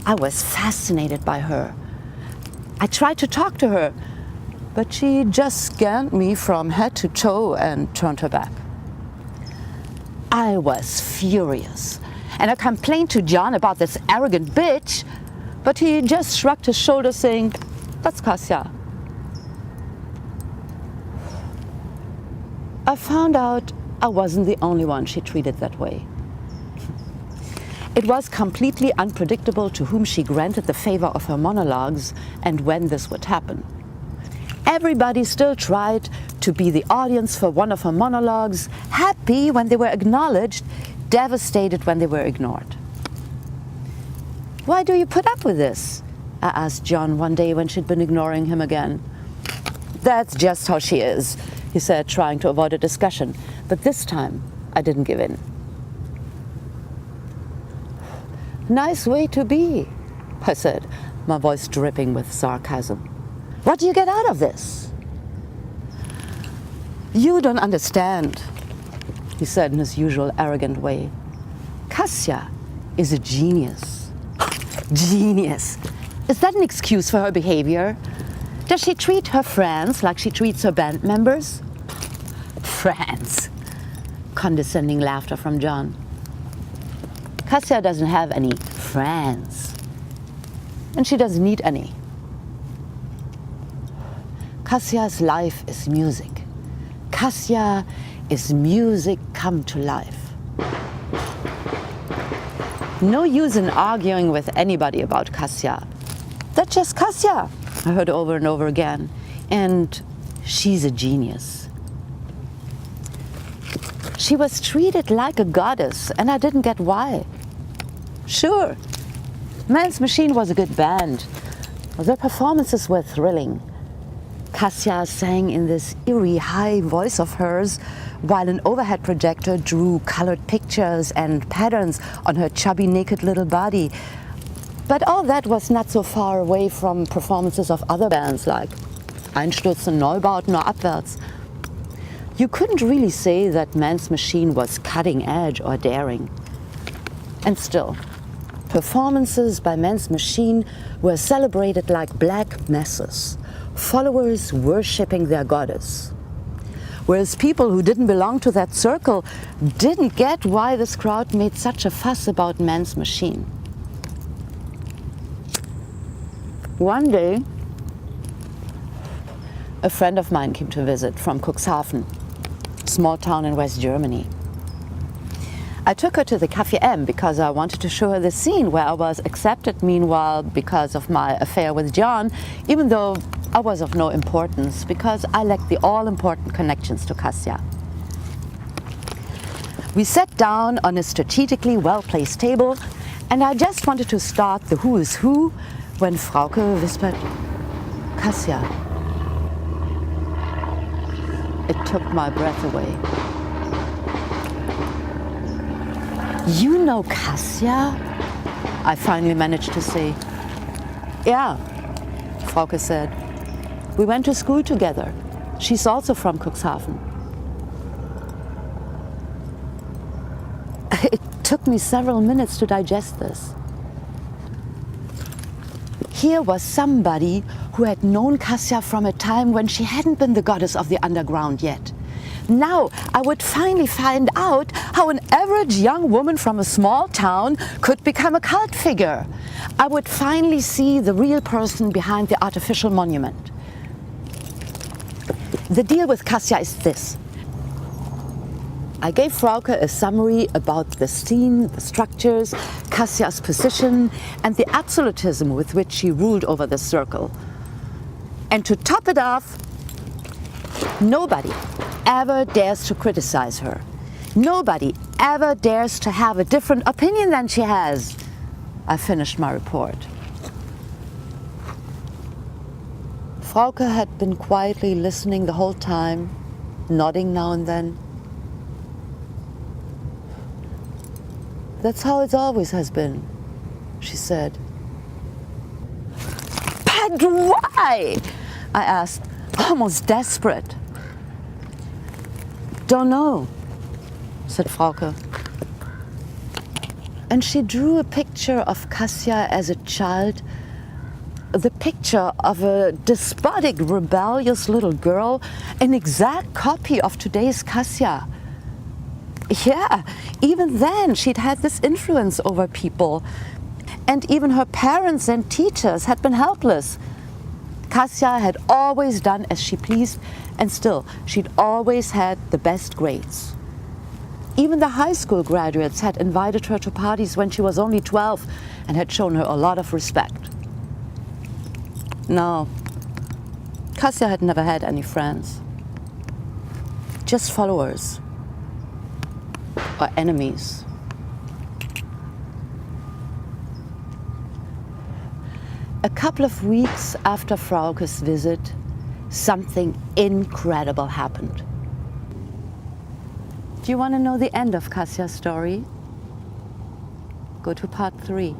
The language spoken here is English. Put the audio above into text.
I was fascinated by her. I tried to talk to her, but she just scanned me from head to toe and turned her back. I was furious, and I complained to John about this arrogant bitch, but he just shrugged his shoulders saying, "That's Cassia." I found out I wasn't the only one she treated that way. It was completely unpredictable to whom she granted the favor of her monologues and when this would happen. Everybody still tried to be the audience for one of her monologues, happy when they were acknowledged, devastated when they were ignored. "Why do you put up with this?" I asked John one day when she'd been ignoring him again. "That's just how she is," he said, trying to avoid a discussion. But this time, I didn't give in. "Nice way to be," I said, my voice dripping with sarcasm. "What do you get out of this?" "You don't understand," he said in his usual arrogant way. "Cassia is a genius." Genius! Is that an excuse for her behavior? Does she treat her friends like she treats her band members? Friends! Condescending laughter from John. Cassia doesn't have any friends. And she doesn't need any. Cassia's life is music. Cassia is music come to life. No use in arguing with anybody about Cassia. That's just Cassia, I heard over and over again. And she's a genius. She was treated like a goddess, and I didn't get why. Sure, Man's Machine was a good band. Their performances were thrilling. Cassia sang in this eerie high voice of hers, while an overhead projector drew colored pictures and patterns on her chubby, naked little body. But all that was not so far away from performances of other bands like Einstürzen, Neubauten, or Abwärts. You couldn't really say that Man's Machine was cutting edge or daring. And still, performances by Man's Machine were celebrated like black masses, followers worshipping their goddess. Whereas people who didn't belong to that circle didn't get why this crowd made such a fuss about Man's Machine. One day, a friend of mine came to visit from Cuxhaven, a small town in West Germany. I took her to the Café M because I wanted to show her the scene where I was accepted meanwhile because of my affair with John, even though I was of no importance because I lacked the all-important connections to Cassia. We sat down on a strategically well-placed table, and I just wanted to start the who is who when Frauke whispered, "Cassia." It took my breath away. "You know Cassia?" I finally managed to say. "Yeah," Frauke said. "We went to school together. She's also from Cuxhaven." It took me several minutes to digest this. Here was somebody who had known Cassia from a time when she hadn't been the goddess of the underground yet. Now I would finally find out how an average young woman from a small town could become a cult figure. I would finally see the real person behind the artificial monument. The deal with Cassia is this. I gave Frauke a summary about the scene, the structures, Cassia's position, and the absolutism with which she ruled over the circle. And to top it off, nobody ever dares to criticize her. Nobody ever dares to have a different opinion than she has. I finished my report. Frauke had been quietly listening the whole time, nodding now and then. "That's how it always has been," she said. "But why?" I asked, almost desperate. "Don't know," said Frauke. And she drew a picture of Cassia as a child, the picture of a despotic, rebellious little girl, an exact copy of today's Cassia. Yeah, even then she'd had this influence over people. And even her parents and teachers had been helpless. Cassia had always done as she pleased, and still, she'd always had the best grades. Even the high school graduates had invited her to parties when she was only 12 and had shown her a lot of respect. No, Cassia had never had any friends, just followers or enemies. A couple of weeks after Frauke's visit, something incredible happened. Do you want to know the end of Cassia's story? Go to part 3.